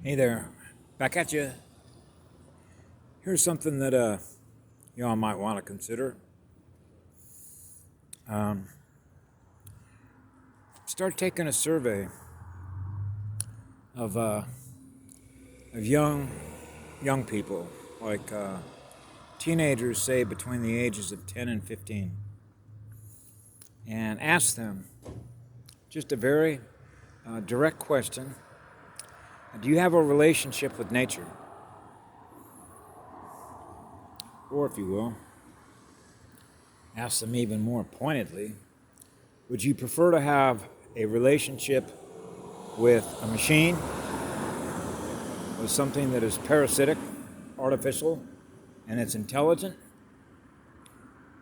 Hey there, back at you. Here's something that you all might want to consider. Um, Start taking a survey of young people, like teenagers, say between the ages of 10 and 15, and ask them just a very direct question: do you have a relationship with nature? Or, if you will, ask them even more pointedly, would you prefer to have a relationship with a machine, with something that is parasitic, artificial, and it's intelligent?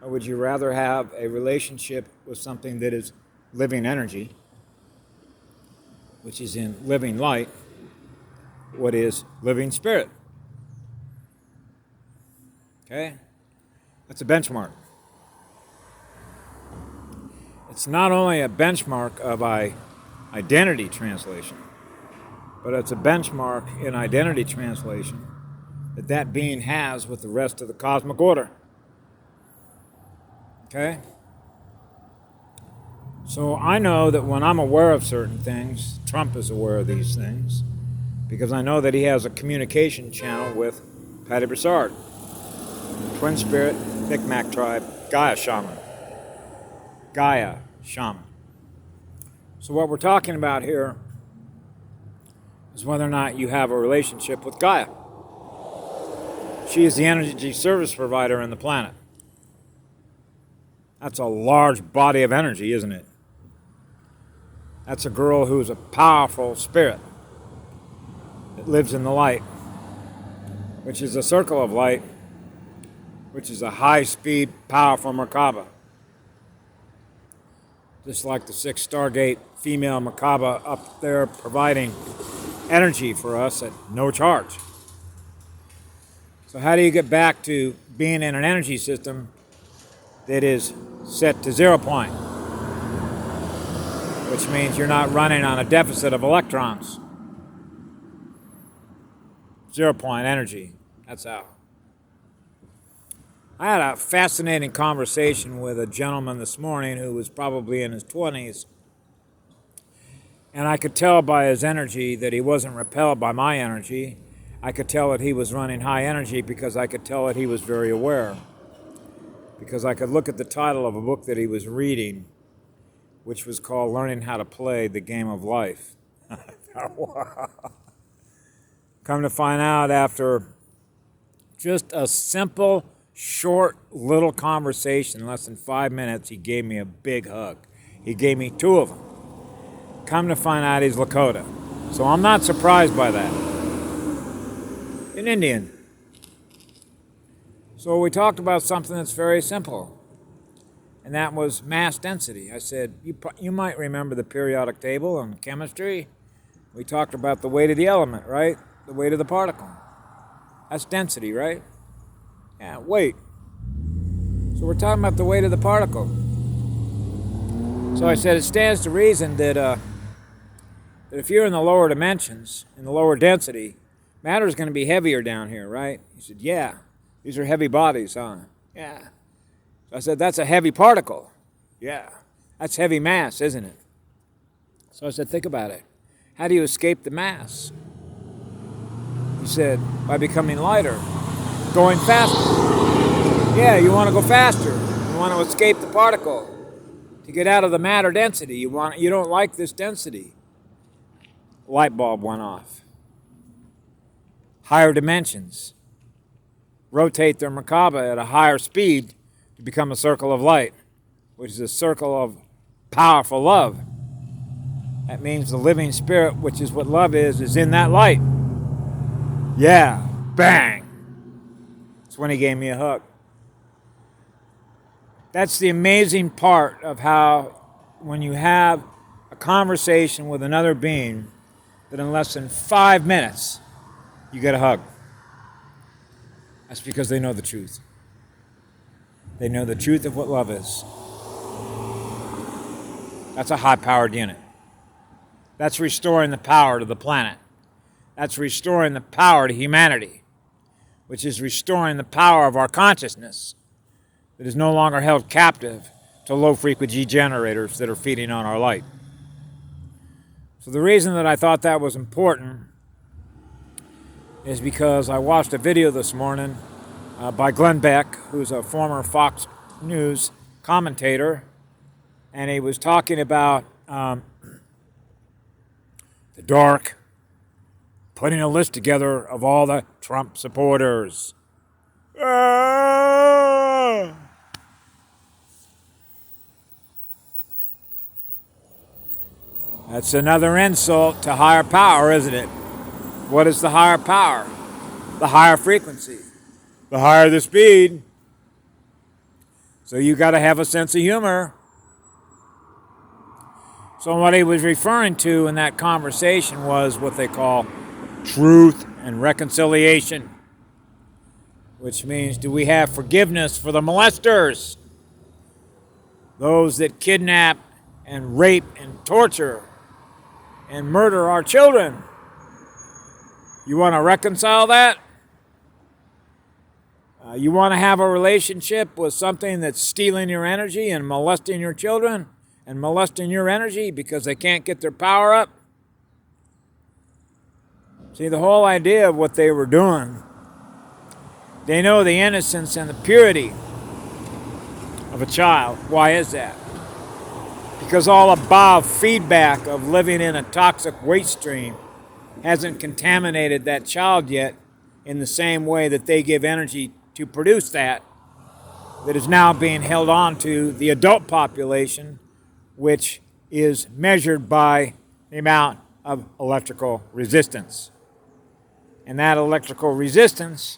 Or would you rather have a relationship with something that is living energy, which is in living light, what is living spirit? Okay? That's a benchmark. It's not only a benchmark of identity translation, but it's a benchmark in identity translation that being has with the rest of the cosmic order. Okay? So I know that when I'm aware of certain things, Trump is aware of these things, because I know that he has a communication channel with Patty Broussard, Twin Spirit, Micmac tribe, Gaia shaman. So what we're talking about here is whether or not you have a relationship with Gaia. She is the energy service provider in the planet. That's a large body of energy, isn't it? That's a girl who's a powerful spirit that lives in the light, which is a circle of light, which is a high-speed, powerful Merkaba. Just like the 6 Stargate female Merkaba up there providing energy for us at no charge. So how do you get back to being in an energy system that is set to 0 point? Which means you're not running on a deficit of electrons. 0 point energy. That's how. I had a fascinating conversation with a gentleman this morning who was probably in his 20s. And I could tell by his energy that he wasn't repelled by my energy. I could tell that he was running high energy because I could tell that he was very aware. Because I could look at the title of a book that he was reading, which was called Learning How to Play the Game of Life. Come to find out, after just a simple, short little conversation, less than 5 minutes, he gave me a big hug. He gave me 2 of them. Come to find out, he's Lakota. So I'm not surprised by that. An Indian. So we talked about something that's very simple, and that was mass density. I said, you might remember the periodic table in chemistry. We talked about the weight of the element, right? The weight of the particle. That's density, right? Yeah, weight. So we're talking about the weight of the particle. So I said it stands to reason that if you're in the lower dimensions, in the lower density, matter is going to be heavier down here, right? He said, yeah. These are heavy bodies, huh? Yeah. So I said, that's a heavy particle. Yeah. That's heavy mass, isn't it? So I said, think about it. How do you escape the mass? He said, by becoming lighter, going faster. Yeah, you want to go faster. You want to escape the particle. To get out of the matter density. You don't like this density. Light bulb went off. Higher dimensions rotate their Merkaba at a higher speed to become a circle of light, which is a circle of powerful love. That means the living spirit, which is what love is in that light. Yeah, bang. That's when he gave me a hug. That's the amazing part of how, when you have a conversation with another being, that in less than 5 minutes, you get a hug. That's because they know the truth. They know the truth of what love is. That's a high-powered unit. That's restoring the power to the planet. That's restoring the power to humanity, which is restoring the power of our consciousness that is no longer held captive to low-frequency generators that are feeding on our light. So the reason that I thought that was important is because I watched a video this morning by Glenn Beck, who's a former Fox News commentator, and he was talking about the dark, putting a list together of all the Trump supporters. That's another insult to higher power, isn't it? What is the higher power? The higher frequency. The higher the speed. So you got to have a sense of humor. So what he was referring to in that conversation was what they call truth and reconciliation, which means, do we have forgiveness for the molesters? Those that kidnap and rape and torture and murder our children. You want to reconcile that? You want to have a relationship with something that's stealing your energy and molesting your children and molesting your energy because they can't get their power up? See, the whole idea of what they were doing, they know the innocence and the purity of a child. Why is that? Because all above feedback of living in a toxic waste stream hasn't contaminated that child yet in the same way that they give energy to produce that is now being held on to the adult population, which is measured by the amount of electrical resistance. And that electrical resistance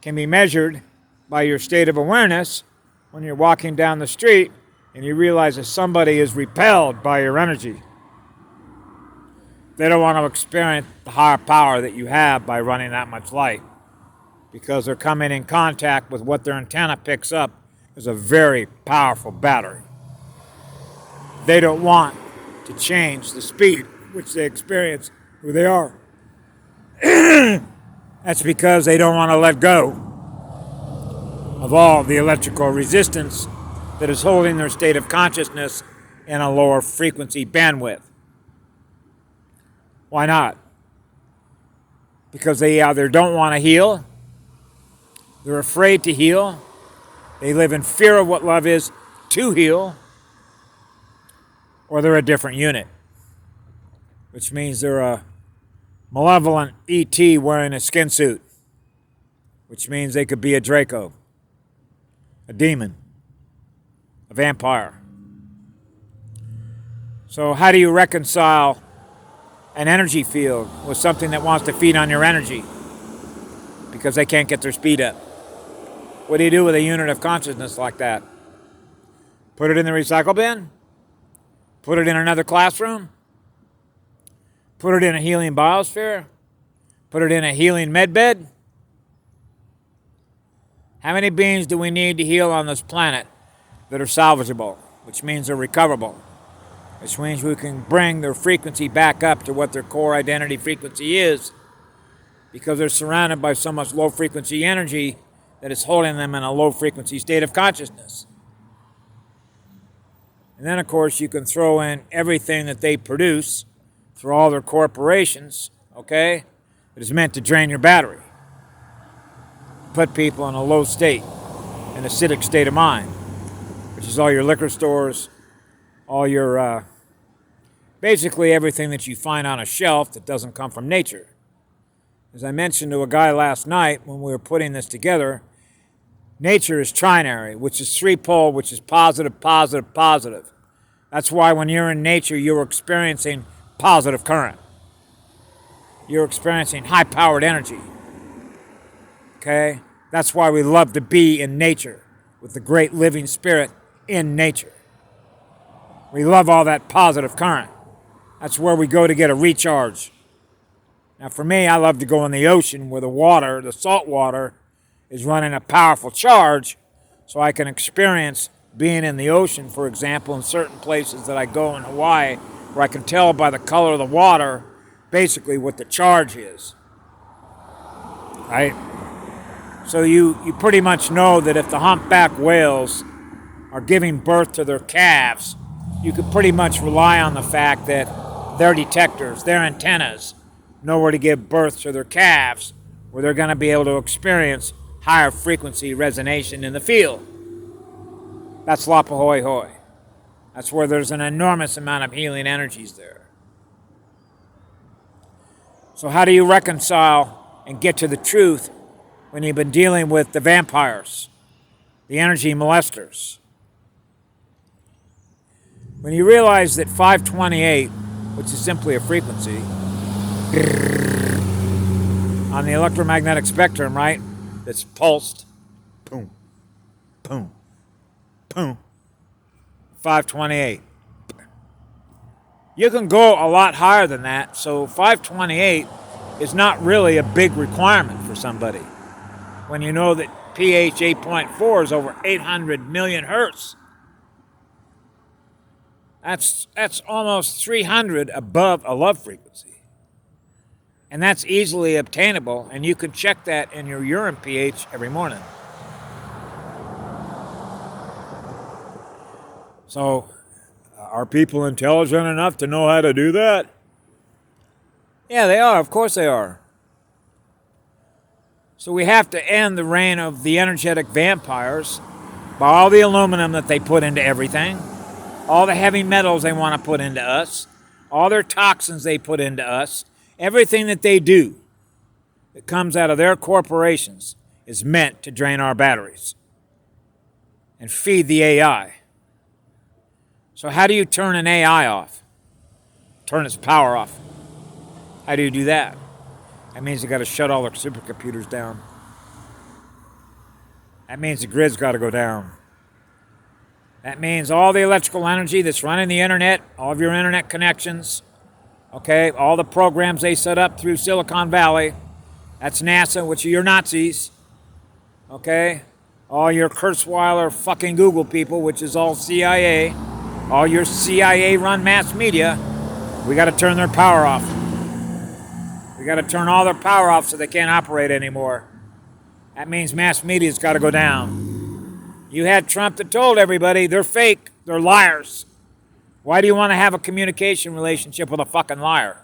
can be measured by your state of awareness when you're walking down the street and you realize that somebody is repelled by your energy. They don't want to experience the higher power that you have by running that much light, because they're coming in contact with what their antenna picks up as a very powerful battery. They don't want to change the speed which they experience who they are. That's because they don't want to let go of all the electrical resistance that is holding their state of consciousness in a lower frequency bandwidth. Why not? Because they either don't want to heal, they're afraid to heal, they live in fear of what love is to heal, or they're a different unit, which means they're a malevolent ET wearing a skin suit, which means they could be a Draco, a demon, a vampire. So how do you reconcile an energy field with something that wants to feed on your energy because they can't get their speed up? What do you do with a unit of consciousness like that? Put it in the recycle bin? Put it in another classroom? Put it in a healing biosphere? Put it in a healing medbed? How many beings do we need to heal on this planet that are salvageable, which means they're recoverable, which means we can bring their frequency back up to what their core identity frequency is, because they're surrounded by so much low frequency energy that is holding them in a low frequency state of consciousness? And then, of course, you can throw in everything that they produce through all their corporations, okay, that is meant to drain your battery, put people in a low state, an acidic state of mind, which is all your liquor stores, all your, basically everything that you find on a shelf that doesn't come from nature. As I mentioned to a guy last night when we were putting this together, nature is trinary, which is three-pole, which is positive, positive, positive. That's why when you're in nature, you're experiencing positive current. You're experiencing high-powered energy. Okay? That's why we love to be in nature with the great living spirit in nature. We love all that positive current. That's where we go to get a recharge. Now, for me, I love to go in the ocean where the water, the salt water, is running a powerful charge, so I can experience being in the ocean, for example, in certain places that I go in Hawaii, where I can tell by the color of the water basically what the charge is, right? So you pretty much know that if the humpback whales are giving birth to their calves, you could pretty much rely on the fact that their detectors, their antennas, know where to give birth to their calves, where they're going to be able to experience higher frequency resonance in the field. That's Lapahoehoe. That's where there's an enormous amount of healing energies there. So how do you reconcile and get to the truth when you've been dealing with the vampires, the energy molesters? When you realize that 528, which is simply a frequency, on the electromagnetic spectrum, right? That's pulsed. Boom. Boom. Boom. 528. You can go a lot higher than that, so 528 is not really a big requirement for somebody. When you know that pH 8.4 is over 800 million hertz. That's almost 300 above a love frequency. And that's easily obtainable, and you can check that in your urine pH every morning. So, are people intelligent enough to know how to do that? Yeah, they are. Of course they are. So we have to end the reign of the energetic vampires by all the aluminum that they put into everything, all the heavy metals they want to put into us, all their toxins they put into us. Everything that they do that comes out of their corporations is meant to drain our batteries and feed the AI. So how do you turn an AI off? Turn its power off. How do you do that? That means you got to shut all the supercomputers down. That means the grid's got to go down. That means all the electrical energy that's running the internet, all of your internet connections, okay, all the programs they set up through Silicon Valley, that's NASA, which are your Nazis, okay? All your Kurzweiler fucking Google people, which is all CIA, all your CIA-run mass media, we got to turn their power off. We got to turn all their power off so they can't operate anymore. That means mass media's got to go down. You had Trump that told everybody they're fake, they're liars. Why do you want to have a communication relationship with a fucking liar?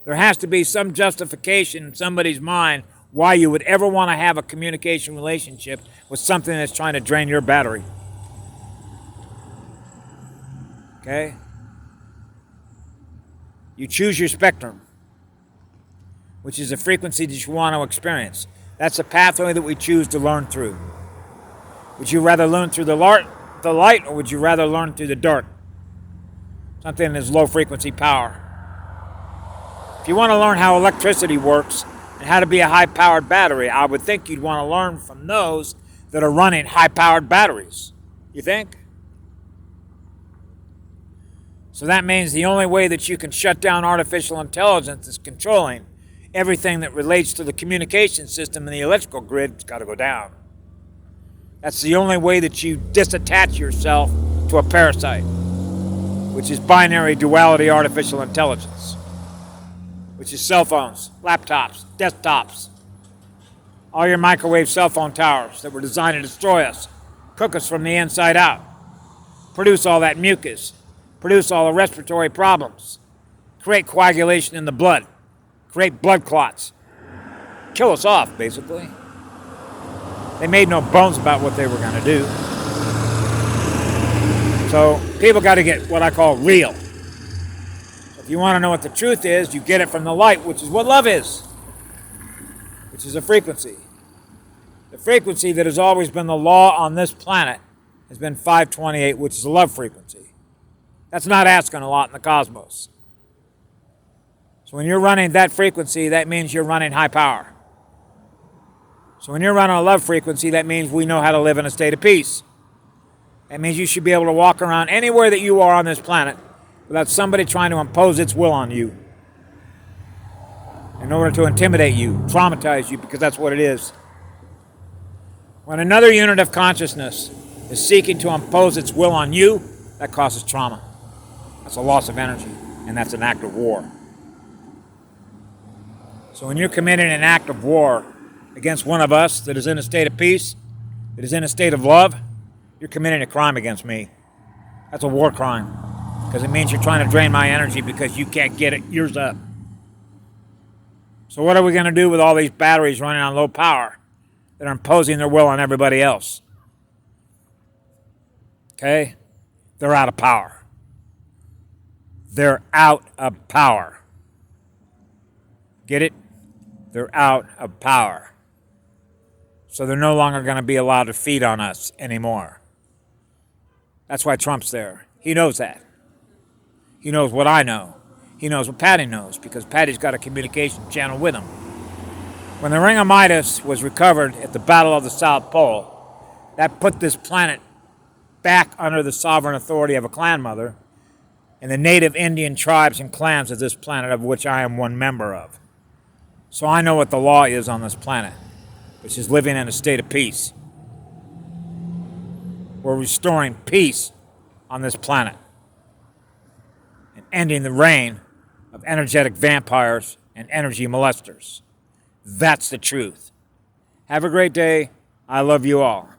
There has to be some justification in somebody's mind why you would ever want to have a communication relationship with something that's trying to drain your battery. Okay? You choose your spectrum, which is a frequency that you want to experience. That's a pathway that we choose to learn through. Would you rather learn through the light, or would you rather learn through the dark? Something that's low frequency power. If you want to learn how electricity works and how to be a high-powered battery, I would think you'd want to learn from those that are running high-powered batteries. You think? So that means the only way that you can shut down artificial intelligence is controlling everything that relates to the communication system and the electrical grid has got to go down. That's the only way that you disattach yourself to a parasite, which is binary duality artificial intelligence, which is cell phones, laptops, desktops, all your microwave cell phone towers that were designed to destroy us, cook us from the inside out, produce all that mucus, produce all the respiratory problems, create coagulation in the blood, create blood clots, kill us off, basically. They made no bones about what they were going to do. So people got to get what I call real. If you want to know what the truth is, you get it from the light, which is what love is, which is a frequency. The frequency that has always been the law on this planet has been 528, which is a love frequency. That's not asking a lot in the cosmos. So when you're running that frequency, that means you're running high power. So when you're running a love frequency, that means we know how to live in a state of peace. That means you should be able to walk around anywhere that you are on this planet without somebody trying to impose its will on you in order to intimidate you, traumatize you, because that's what it is. When another unit of consciousness is seeking to impose its will on you, that causes trauma. That's a loss of energy, and that's an act of war. So when you're committing an act of war against one of us that is in a state of peace, that is in a state of love, you're committing a crime against me. That's a war crime, because it means you're trying to drain my energy because you can't get it. Yours up. So what are we going to do with all these batteries running on low power that are imposing their will on everybody else? Okay? They're out of power. They're out of power. Get it? They're out of power. So they're no longer going to be allowed to feed on us anymore. That's why Trump's there. He knows that. He knows what I know. He knows what Patty knows, because Patty's got a communication channel with him. When the Ring of Midas was recovered at the Battle of the South Pole, that put this planet back under the sovereign authority of a clan mother and the native Indian tribes and clans of this planet, of which I am one member of. So I know what the law is on this planet, which is living in a state of peace. We're restoring peace on this planet and ending the reign of energetic vampires and energy molesters. That's the truth. Have a great day. I love you all.